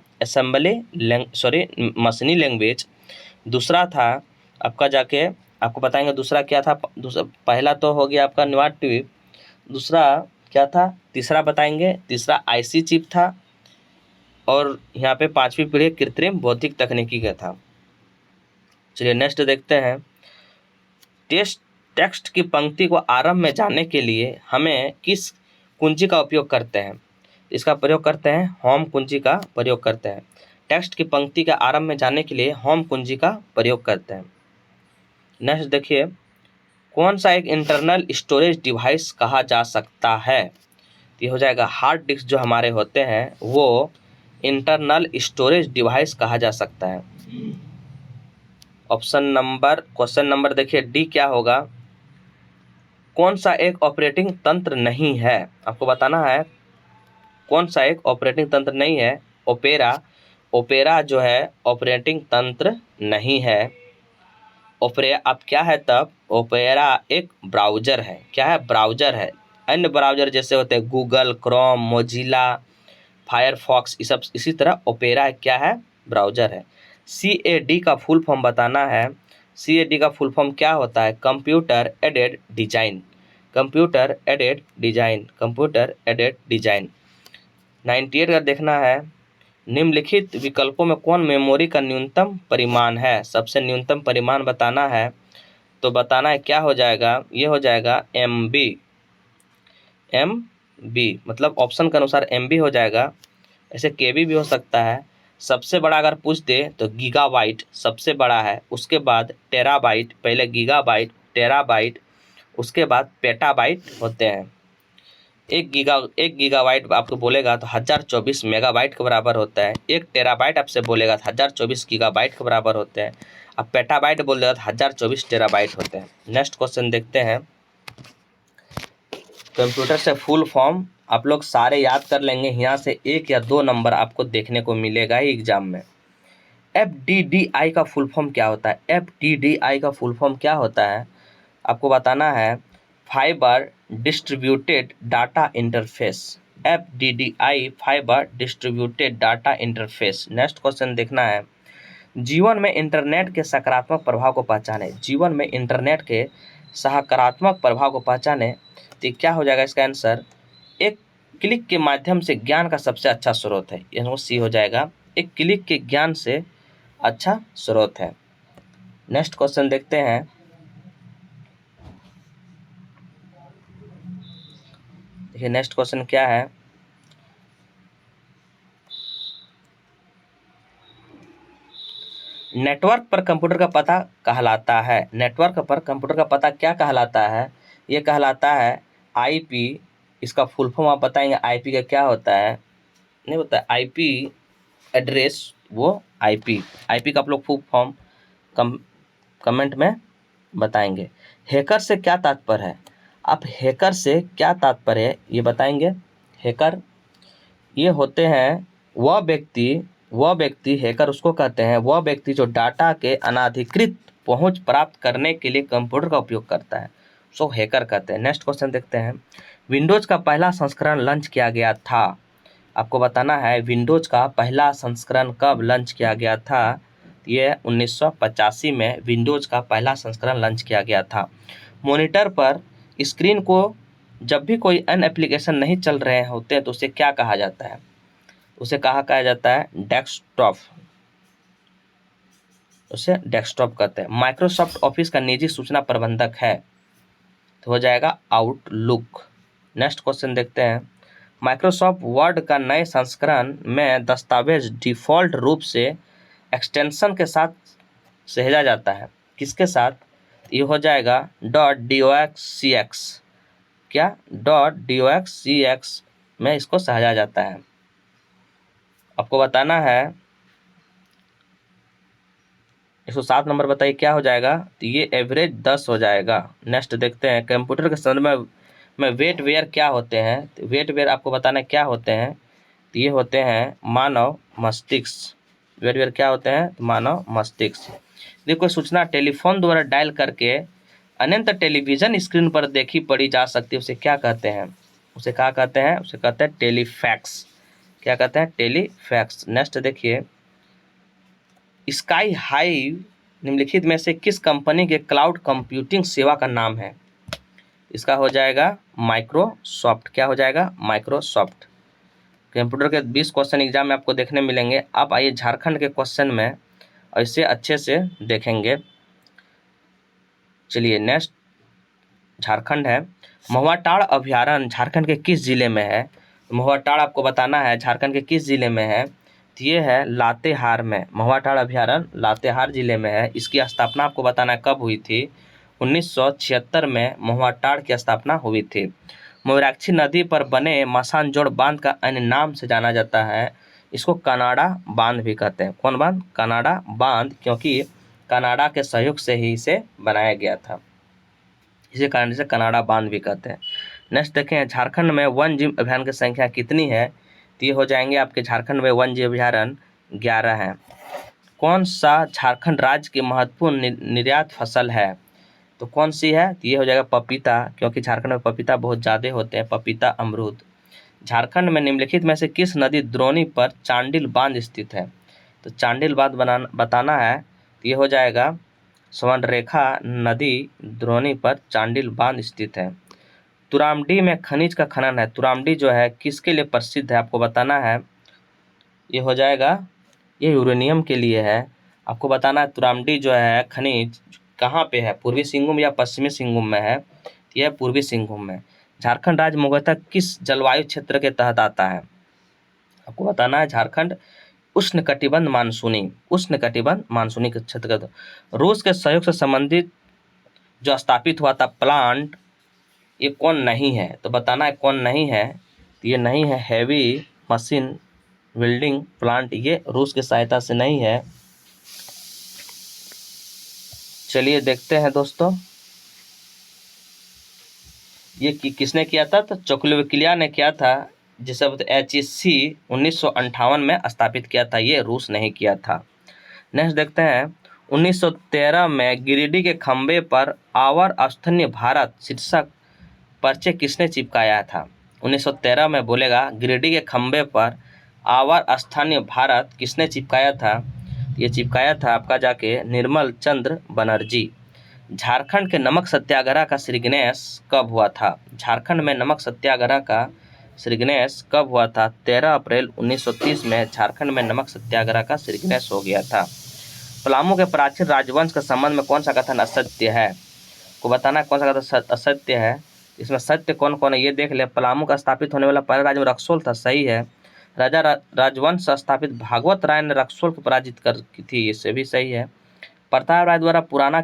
मशीनी लैंग्वेज। दूसरा था आपका जाके आपको बताएंगे दूसरा क्या था। पहला तो हो गया आपका न्यूआर ट्यूब, दूसरा क्या था? तीसरा बताएंगे। तीसरा आईसी चिप था और यहाँ पे पांचवी पीढ़ी कृत्रिम बौद्धिक तकनीकी का था। चलिए नेक्स्ट देखते हैं, टेक्स्ट की पंक्ति को आरंभ में जाने के लिए हमें किस कुंजी का उपयोग करते हैं? इसका प्रयोग करते हैं होम कुंजी का प्रयोग करते हैं। टेक्स्ट की पंक्ति के आरंभ में जाने के लिए होम कुंजी का प्रयोग करते हैं। नेक्स्ट देखिए, कौन सा एक इंटरनल स्टोरेज डिवाइस कहा जा सकता है? ये हो जाएगा हार्ड डिस्क जो हमारे होते हैं वो इंटरनल स्टोरेज डिवाइस कहा जा सकता है। क्वेश्चन नंबर देखिए डी क्या होगा? कौन सा एक ऑपरेटिंग तंत्र नहीं है? आपको बताना है कौन सा एक ऑपरेटिंग तंत्र नहीं है। ओपेरा जो है ऑपरेटिंग तंत्र नहीं है। अब क्या है तब? ओपेरा एक ब्राउजर है। क्या है? ब्राउजर है। अन्य ब्राउजर जैसे होते हैं गूगल, क्रोम, मोजिला, फायरफॉक्स, ये सब इसी तरह ओपेरा क्या है? ब्राउजर है। CAD का फुल फॉर्म बताना है। CAD का फुल फॉर्म क्या होता है? Computer aided design, computer aided design, computer aided design. 98 का देखना है, निम्नलिखित विकल्पों में कौन मेमोरी का न्यूनतम परिमाण है? सबसे न्यूनतम परिमाण बताना है, तो बताना है क्या हो जाएगा? ये हो जाएगा MB, मतलब ऑप्शन के अनुसार MB हो जाएगा, ऐसे KB भी हो सकता है। सबसे बड़ा अगर पूछ दे तो गीगाबाइट सबसे बड़ा है, उसके बाद टेराबाइट, पहले गीगाबाइट, टेराबाइट, उसके बाद पेटाबाइट होते हैं। एक गीगाबाइट आपको बोलेगा तो 1024 मेगाबाइट के बराबर होता है। एक टेराबाइट आपसे बोलेगा तो 1024 गीगाबाइट के बराबर होते हैं। अब पेटाबाइट बोल देगा तो 1024 टेराबाइट होते हैं। नेक्स्ट क्वेश्चन देखते हैं। कंप्यूटर से फुल फॉर्म आप लोग सारे याद कर लेंगे, यहाँ से 1 या 2 नंबर आपको देखने को मिलेगा ही एग्जाम में। FDDI का फुल फॉर्म क्या होता है? FDDI का फुल फॉर्म क्या होता है आपको बताना है, fibre distributed data interface. FDDI fibre distributed data interface. Next question देखना है, जीवन में इंटरनेट के सकारात्मक प्रभाव को पहचाने। जीवन में इंटरनेट के सकारात्मक प्रभाव को पहचाने, तो क्या हो जाएगा इसका आंसर? एक क्लिक के माध्यम से ज्ञान का सबसे अच्छा स्रोत है, यानी सी हो जाएगा। एक क्लिक के ज्ञान से अच्छा स्रोत है। नेक्स्ट क्वेश्चन देखते हैं। देखिए नेक्स्ट क्वेश्चन क्या है, नेटवर्क पर कंप्यूटर का पता कहलाता है। नेटवर्क पर कंप्यूटर का पता क्या कहलाता है? ये कहलाता है IP। इसका फुल फॉर्म आप बताएंगे IP का क्या होता है? नहीं होता IP एड्रेस, वो IP का आप लोग फुल फॉर्म कमेंट में बताएंगे। हैकर से क्या तात्पर्य है? आप हैकर से क्या तात्पर्य है ये बताएंगे। हैकर ये होते हैं वह व्यक्ति हैकर उसको कहते हैं, वह व्यक्ति जो डाटा के अनाधिकृत पहुंच प्राप्त करने के लिए कंप्यूटर का उपयोग करता है, सो हैकर कहते हैं। नेक्स्ट क्वेश्चन देखते हैं, विंडोज का पहला संस्करण लॉन्च किया गया था। आपको बताना है विंडोज का पहला संस्करण कब लॉन्च किया गया था? ये 1985 में विंडोज का पहला संस्करण लॉन्च किया गया था। मॉनिटर पर स्क्रीन को जब भी कोई अन्य एप्लीकेशन नहीं चल रहे होते हैं तो उसे क्या कहा जाता है? उसे कहा जाता है डेस्कटॉप, उसे डेस्कटॉप कहते हैं। माइक्रोसॉफ्ट ऑफिस का निजी सूचना प्रबंधक है, तो हो जाएगा आउटलुक। नेक्स्ट क्वेश्चन देखते हैं, माइक्रोसॉफ्ट वर्ड का नए संस्करण में दस्तावेज डिफ़ॉल्ट रूप से एक्सटेंशन के साथ सहेजा जाता है, किसके साथ? ये हो जाएगा .docx, क्या .docx में इसको सहेजा जाता है। आपको बताना है 107 नंबर बताइए क्या हो जाएगा? तो ये एवरेज 10 हो जाएगा। नेक्स्ट देखते हैं, कंप्यूटर के संदर्भ में वेट वेयर क्या होते हैं? तो वेट वेयर आपको बताना है क्या होते हैं, तो ये होते हैं मानव मस्तिष्क। वेट वेयर क्या होते हैं? मानव मस्तिष्क। देखो सूचना टेलीफोन द्वारा डायल करके अनंत टेलीविजन स्क्रीन पर देखी पढ़ी जा सकती है, उसे क्या कहते हैं? उसे क्या कहते हैं? उसे कहते हैं टेलीफैक्स। क्या कहते हैं? टेलीफैक्स। नेक्स्ट देखिए, स्काई हाइव निम्नलिखित में से किस कंपनी के क्लाउड कंप्यूटिंग सेवा का नाम है? इसका हो जाएगा माइक्रोसॉफ्ट। क्या हो जाएगा? माइक्रोसॉफ्ट। कंप्यूटर के 20 क्वेश्चन एग्जाम में आपको देखने मिलेंगे। आप आइए झारखंड के क्वेश्चन में ऐसे अच्छे से देखेंगे। चलिए नेक्स्ट झारखंड है, महुआटाड़ अभ्यारण्य झारखंड के किस जिले में है? महुआटाड़ आपको बताना है झारखंड के किस जिले में है, तो ये है लातेहार में। महुआटाड़ अभ्यारण्य लातेहार जिले में है। इसकी स्थापना आपको बताना है कब हुई थी? 1976 में महुआटाड़ की स्थापना हुई थी। मयूराक्षी नदी पर बने मसानजोड़ बांध का अन्य नाम से जाना जाता है, इसको कनाडा बांध भी कहते हैं। कौन बांध? कनाडा बांध, क्योंकि कनाडा के सहयोग से ही इसे बनाया गया था, इसी कारण से कनाडा बांध भी कहते हैं। नेक्स्ट देखें, झारखंड में वन्य जीव अभ्यारण्य की संख्या कितनी है? तो ये हो जाएंगे आपके झारखंड में वन्य जीव अभ्यारण्य 11 हैं। कौन सा झारखंड राज्य की महत्वपूर्ण निर्यात फसल है? तो कौन सी है? तो ये हो जाएगा पपीता, क्योंकि झारखंड में पपीता बहुत ज़्यादा होते हैं, पपीता अमरूद। झारखंड में निम्नलिखित में से किस नदी द्रोणी पर चांडिल बांध स्थित है? तो चांडिल बांध बताना है, तो ये हो जाएगा स्वर्णरेखा नदी द्रोणी पर चांडिल बांध स्थित है। तुरामडी में खनिज का खनन है। तुरामडी जो है किसके लिए प्रसिद्ध है आपको बताना है। ये हो जाएगा, ये यूरेनियम के लिए है। आपको बताना है तुरामडी जो है खनिज कहाँ पे है, पूर्वी सिंहभूम या पश्चिमी सिंहभूम में है। यह पूर्वी सिंहभूम में। झारखंड राज्य मुख्यतः किस जलवायु क्षेत्र के तहत आता है। आपको बताना है झारखंड उष्णकटिबंध मानसूनी के क्षेत्र का। रूस के सहयोग से संबंधित जो स्थापित हुआ था प्लांट, ये कौन नहीं है, तो बताना है कौन नहीं है। तो ये नहीं है हैवी मशीन बिल्डिंग प्लांट, ये रूस की सहायता से नहीं है। चलिए देखते हैं दोस्तों, ये किसने किया था, तो चोक्लोविकिया ने किया था, जिसे HEC 1958 में स्थापित किया था, ये रूस नहीं किया था। नेक्स्ट देखते हैं 1913 में गिरिडीह के खंबे पर आवर स्थानीय भारत शीर्षक पर्चे किसने चिपकाया था। 1913 में बोलेगा गिरिडीह के खंबे पर आवर स्थानीय भारत किसने चिपकाया था। ये चिपकाया था आपका जाके निर्मल चंद्र बनर्जी। झारखंड के नमक सत्याग्रह का श्रीगणेश कब हुआ था। झारखंड में नमक सत्याग्रह का श्रीगणेश कब हुआ था। 13 अप्रैल 1930 में झारखंड में नमक सत्याग्रह का श्रीगणेश हो गया था। पलामू के प्राचीन राजवंश के संबंध में कौन सा कथन असत्य है, को बताना कौन सा कथन असत्य है। इसमें सत्य कौन कौन है ये देख ले। पलामू का स्थापित होने वाला पहला राज्य रक्सौल था, सही है। राजा राजवंश स्थापित भागवत राय ने रक्सौल को पराजित कर की थी, इससे भी सही है। प्रताप राय द्वारा पुराना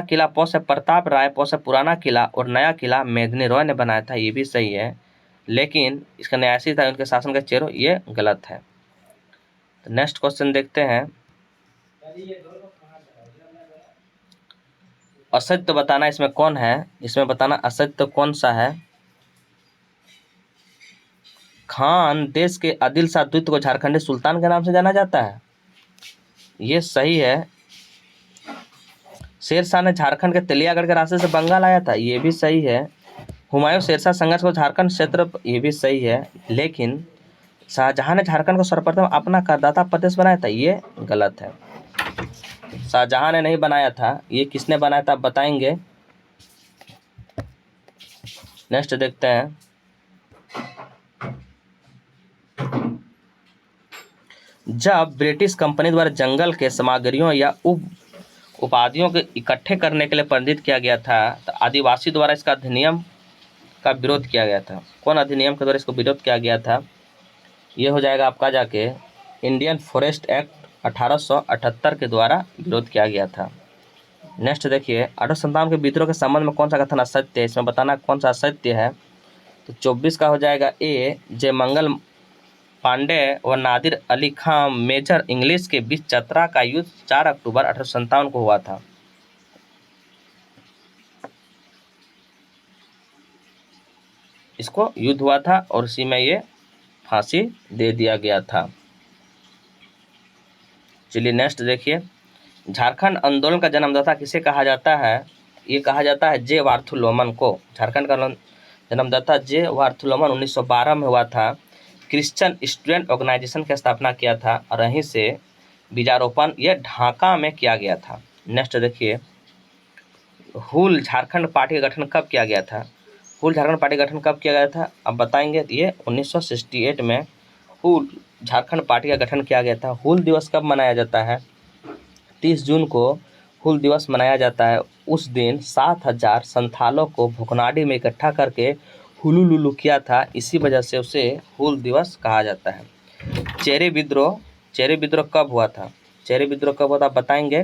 किला पौ से प्रताप राय, पौ से पुराना किला और नया किला मेदिनी रॉय ने बनाया था, ये भी सही है। लेकिन इसका न्यासी था उनके शासन का चेहरा, ये गलत है। तो नेक्स्ट क्वेश्चन देखते हैं, असत्य बताना इसमें कौन है। इसमें बताना असत्य कौन सा है। खान देश के आदिल शाह द्वितीय को झारखंडी सुल्तान के नाम से जाना जाता है, ये सही है। शेरशाह ने झारखंड के तेलियागढ़ के रास्ते से बंगाल आया था, ये भी सही है। हुमायूं शेरशाह संघर्ष को झारखंड क्षेत्र, ये भी सही है। लेकिन शाहजहां ने झारखंड को सर्वप्रथम अपना करदाता प्रदेश बनाया था, ये गलत है। शाहजहां ने नहीं बनाया था, ये किसने बनाया था बताएंगे। नेक्स्ट देखते हैं, जब ब्रिटिश कंपनी द्वारा जंगल के सामग्रियों या उपाधियों को इकट्ठे करने के लिए प्रेरित किया गया था, तो आदिवासी द्वारा इसका अधिनियम का विरोध किया गया था। कौन अधिनियम के द्वारा इसको विरोध किया गया था, ये हो जाएगा आपका जाके इंडियन फॉरेस्ट एक्ट 1878 के द्वारा विरोध किया गया था। नेक्स्ट देखिए 1857 के विद्रोह के संबंध में कौन सा कथन असत्य है, इसमें बताना कौन सा असत्य है। तो 24 का हो जाएगा ए, जयमंगल पांडे और नादिर अली खां मेजर इंग्लिश के बीच चतरा का युद्ध 4 अक्टूबर 1857 को हुआ था। इसको युद्ध हुआ था और इसी में ये फांसी दे दिया गया था। चलिए नेक्स्ट देखिए, झारखंड आंदोलन का जन्मदाता किसे कहा जाता है। ये कहा जाता है जे वार्थुलोमन को। झारखंड का जन्मदाता जे वार्थुलोमन 1912 में हुआ था। क्रिश्चियन स्टूडेंट ऑर्गेनाइजेशन की स्थापना किया था और यहीं से बीजारोपण ये ढाका में किया गया था। नेक्स्ट देखिए, हुल झारखंड पार्टी का गठन कब किया गया था। हुल झारखंड पार्टी का गठन कब किया गया था, अब बताएंगे। ये 1968 में हुल झारखंड पार्टी का गठन किया गया था। हुल दिवस कब मनाया जाता है, 30 जून को हुल दिवस मनाया जाता है। उस दिन 7000 संथालों को भुखनाडी में इकट्ठा करके हुलुलुलु किया था, इसी वजह से उसे हुल दिवस कहा जाता है। चेरी विद्रोह कब हुआ था, चेरी विद्रोह कब हुआ था बताएंगे।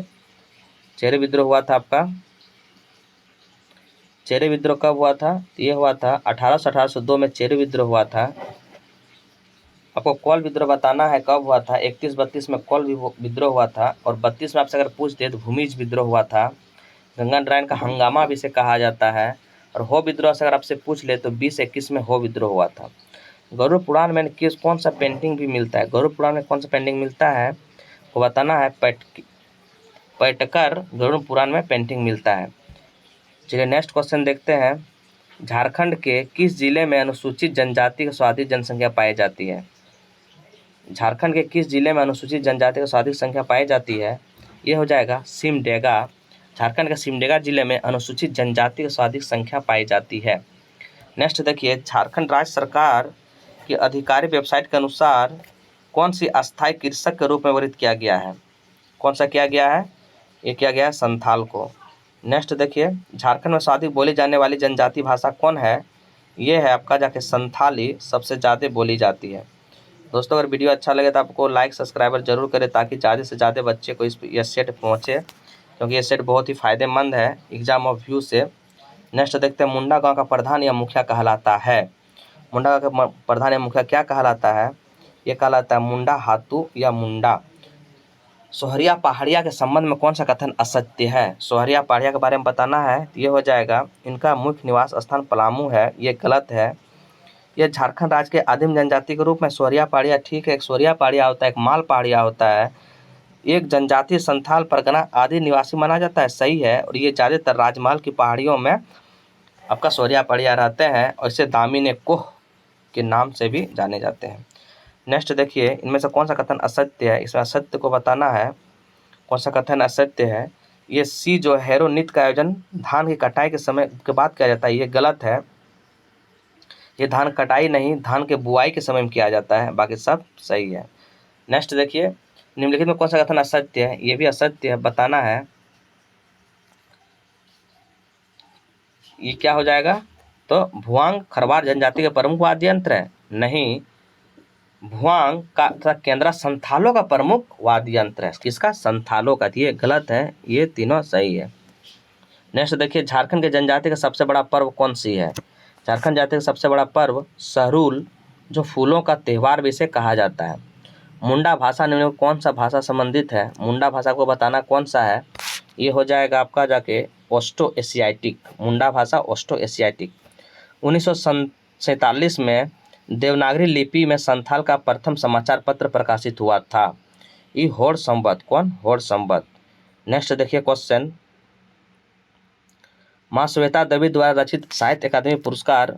चेरी विद्रोह हुआ था आपका, चेरी विद्रोह कब हुआ था, ये हुआ था 1802 में चेरी विद्रोह हुआ था। आपको कोल विद्रोह बताना है कब हुआ था, 31-32 में कोल विद्रोह हुआ था और 32 में आपसे अगर पूछ दे तो भूमिज विद्रोह हुआ था। गंगा नारायण का हंगामा भी इसे कहा जाता है। और हो विद्रोह से अगर आपसे पूछ ले तो 20-21 में हो विद्रोह हुआ था। गरुड़ पुराण में कौन सा पेंटिंग भी मिलता है, गरुड़ पुराण में कौन सा पेंटिंग मिलता है वो बताना है। पैटकर गरुड़ पुराण में पेंटिंग मिलता है। चलिए नेक्स्ट क्वेश्चन देखते हैं, झारखंड के किस जिले में अनुसूचित जनजाति की सर्वाधिक जनसंख्या पाई जाती है। झारखंड के किस जिले में अनुसूचित जनजाति की सर्वाधिक संख्या पाई जाती है, ये हो जाएगा सिमडेगा। झारखंड के सिमडेगा जिले में अनुसूचित जनजाति की सर्वाधिक संख्या पाई जाती है। नेक्स्ट देखिए, झारखंड राज्य सरकार की आधिकारिक वेबसाइट के अनुसार कौन सी अस्थायी कृषक के रूप में वर्णित किया गया है? कौन सा किया गया है? ये किया गया है संथाल को। नेक्स्ट देखिए, झारखंड में सर्वाधिक बोली जाने वाली जनजाति भाषा कौन है? ये है आपका जाके संथाली सबसे ज़्यादा बोली जाती है। दोस्तों, अगर वीडियो अच्छा लगे तो आपको लाइक सब्सक्राइबर जरूर करें ताकि ज़्यादा से ज़्यादा बच्चे को ये सेट पहुँचे, क्योंकि ये सेट बहुत ही फ़ायदेमंद है एग्जाम ऑफ व्यू से। नेक्स्ट देखते हैं, मुंडा गांव का प्रधान या मुखिया कहलाता है। मुंडा गांव का प्रधान या मुखिया क्या कहलाता है? ये कहलाता है मुंडा हातू या मुंडा। सोहरिया पहाड़िया के संबंध में कौन सा कथन असत्य है? सोहरिया पहाड़िया के बारे में बताना है तो ये हो जाएगा इनका मुख्य निवास स्थान पलामू है, ये गलत है। यह झारखंड राज्य के आदिम जनजाति के रूप में सोहरिया पहाड़िया ठीक है। एक सोहरिया पहाड़िया होता है, एक माल पहाड़िया होता है। एक जनजातीय संथाल परगना आदि निवासी माना जाता है, सही है। और ये ज़्यादातर राजमहल की पहाड़ियों में आपका सोहरिया पहाड़िया रहते हैं और इसे दामिनी कोह के नाम से भी जाने जाते हैं। नेक्स्ट देखिए, इनमें से कौन सा कथन असत्य है? इसमें असत्य को बताना है कौन सा कथन असत्य है। ये सी जो हैरो नृत्य का आयोजन धान की कटाई के समय के बाद किया जाता है, ये गलत है। ये धान कटाई नहीं, धान के बुआई के समय में किया जाता है, बाकी सब सही है। नेक्स्ट देखिए, निम्नलिखित में कौन सा कथन असत्य है? ये भी असत्य है, बताना है। ये क्या हो जाएगा? तो भुआंग खरवार जनजाति के प्रमुख वाद्य यंत्र है, नहीं। भुआंग का तथा केंद्रा संथालों का प्रमुख वाद्य यंत्र है, किसका? संथालों का। ये गलत है, ये तीनों सही है। नेक्स्ट देखिए, झारखंड के जनजाति का सबसे बड़ा पर्व कौन सी है? झारखंड जाति का सबसे बड़ा पर्व सहरुल, जो फूलों का त्यौहार भी इसे कहा जाता है। मुंडा भाषा निम्न में कौन सा भाषा संबंधित है? मुंडा भाषा को बताना कौन सा है? ये हो जाएगा आपका जाके ऑस्ट्रो एशियाटिक। मुंडा भाषा ऑस्ट्रो एशियाटिक। 1947 में देवनागरी लिपि में संथाल का प्रथम समाचार पत्र प्रकाशित हुआ था। ये होड़ संवत। कौन? होड़ संवत। नेक्स्ट देखिए क्वेश्चन, माँ श्वेता देवी द्वारा रचित साहित्य अकादमी पुरस्कार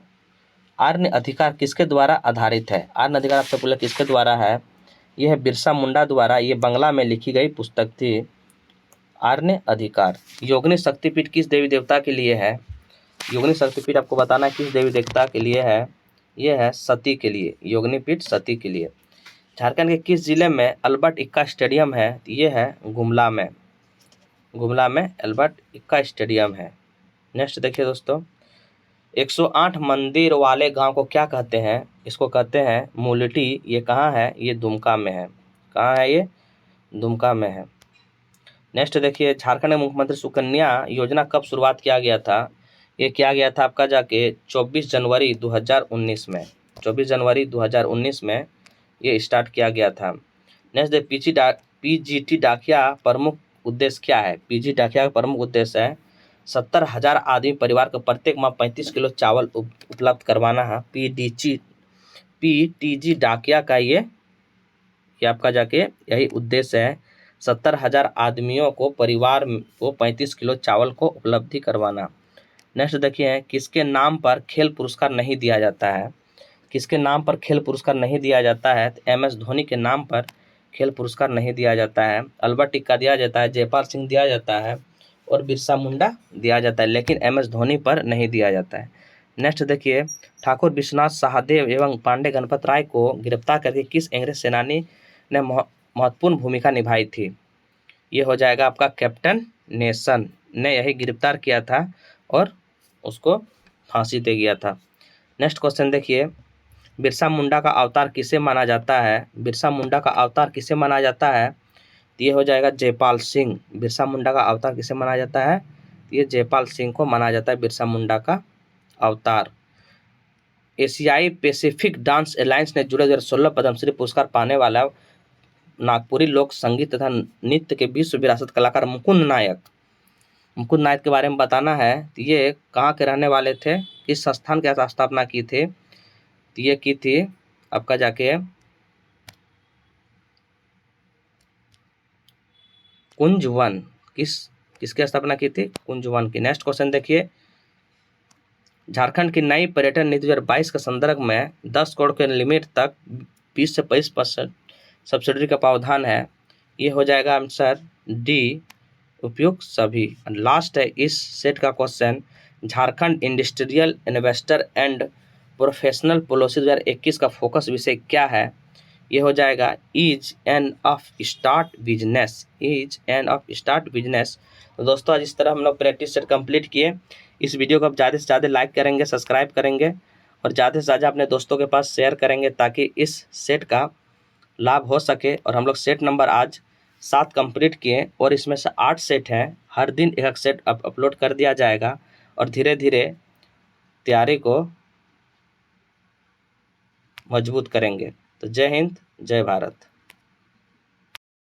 आर्य अधिकार किसके द्वारा आधारित है? आर्य अधिकार आपसे बोले किसके द्वारा है? यह है बिरसा मुंडा द्वारा। ये बंगला में लिखी गई पुस्तक थी, आर्य अधिकार। योगिनी शक्तिपीठ किस देवी देवता के लिए है? योगिनी शक्तिपीठ आपको बताना है किस देवी देवता के लिए है? ये है सती के लिए, योगिनी पीठ सती के लिए। झारखंड के किस जिले में अल्बर्ट इक्का स्टेडियम है? ये है गुमला में। गुमला में अल्बर्ट इक्का स्टेडियम है। नेक्स्ट देखिए दोस्तों, 108 मंदिर वाले गांव को क्या कहते हैं? इसको कहते हैं मुलटी। ये कहाँ है? ये दुमका में है। कहाँ है ये? दुमका में है। नेक्स्ट देखिए, झारखंड में मुख्यमंत्री सुकन्या योजना कब शुरुआत किया गया था? ये किया गया था आपका जाके 24 जनवरी 2019 में। 24 जनवरी 2019 में ये स्टार्ट किया गया था। नेक्स्ट देखिए, पीजीटी डाकिया प्रमुख उद्देश्य क्या है? पीजी डाकिया का प्रमुख उद्देश्य है 70,000 आदमी परिवार को प्रत्येक माह 35 किलो चावल उपलब्ध करवाना है। पीटीजी डाकिया का ये आपका जाके यही उद्देश्य है, 70,000 आदमियों को परिवार को 35 किलो चावल को उपलब्धि करवाना। नेक्स्ट देखिए, किसके नाम पर खेल पुरस्कार नहीं दिया जाता है? किसके नाम पर खेल पुरस्कार नहीं दिया जाता है? तो MS धोनी के नाम पर खेल पुरस्कार नहीं दिया जाता है। अल्बर्ट इक्का दिया जाता है, जयपाल सिंह दिया जाता है और बिरसा मुंडा दिया जाता है, लेकिन MS धोनी पर नहीं दिया जाता है। नेक्स्ट देखिए, ठाकुर विश्वनाथ सहदेव एवं पांडे गणपत राय को गिरफ्तार करके किस अंग्रेज सेनानी ने महत्वपूर्ण भूमिका निभाई थी? ये हो जाएगा आपका कैप्टन नेशन ने यही गिरफ्तार किया था और उसको फांसी दे गया था। नेक्स्ट क्वेश्चन देखिए, बिरसा मुंडा का अवतार किसे माना जाता है? बिरसा मुंडा का अवतार किसे माना जाता है? ये हो जाएगा जयपाल सिंह। बिरसा मुंडा का अवतार किसे माना जाता है? ये जयपाल सिंह को माना जाता है बिरसा मुंडा का अवतार। एशियाई पैसिफिक डांस अलायंस ने जुड़े 2016 पद्मश्री पुरस्कार पाने वाला नागपुरी लोक संगीत तथा नृत्य के विश्व विरासत कलाकार मुकुंद नायक के बारे में बताना है। ये कहाँ के रहने वाले थे? किस संस्थान की स्थापना की थी? ये की थी आपका जाके कुंज वन। किसकी स्थापना की थी? कुंज वन की। नेक्स्ट क्वेश्चन देखिए, झारखंड की नई पर्यटन नीति 2022 के संदर्भ में 10 करोड़ के लिमिट तक 20 से 25% सब्सिडी का प्रावधान है। ये हो जाएगा आंसर डी, उपयुक्त सभी। लास्ट है इस सेट का question, Jharkhand industrial investor and professional policy 2021 का फोकस विषय क्या है? ये हो जाएगा is an of start business, is an of start business. तो दोस्तों आज इस तरह हम लोग प्रैक्टिस सेट कंप्लीट किए। इस वीडियो को आप ज़्यादा से ज़्यादा लाइक करेंगे, सब्सक्राइब करेंगे और ज़्यादा से ज़्यादा अपने दोस्तों के पास शेयर करेंगे ताकि इस सेट का लाभ हो सके। और हम लोग सेट नंबर आज 7 कंप्लीट किए और इसमें से 8 सेट हैं। हर दिन एक सेट अपलोड कर दिया जाएगा और धीरे धीरे तैयारी को मजबूत करेंगे। तो जय हिंद, जय भारत।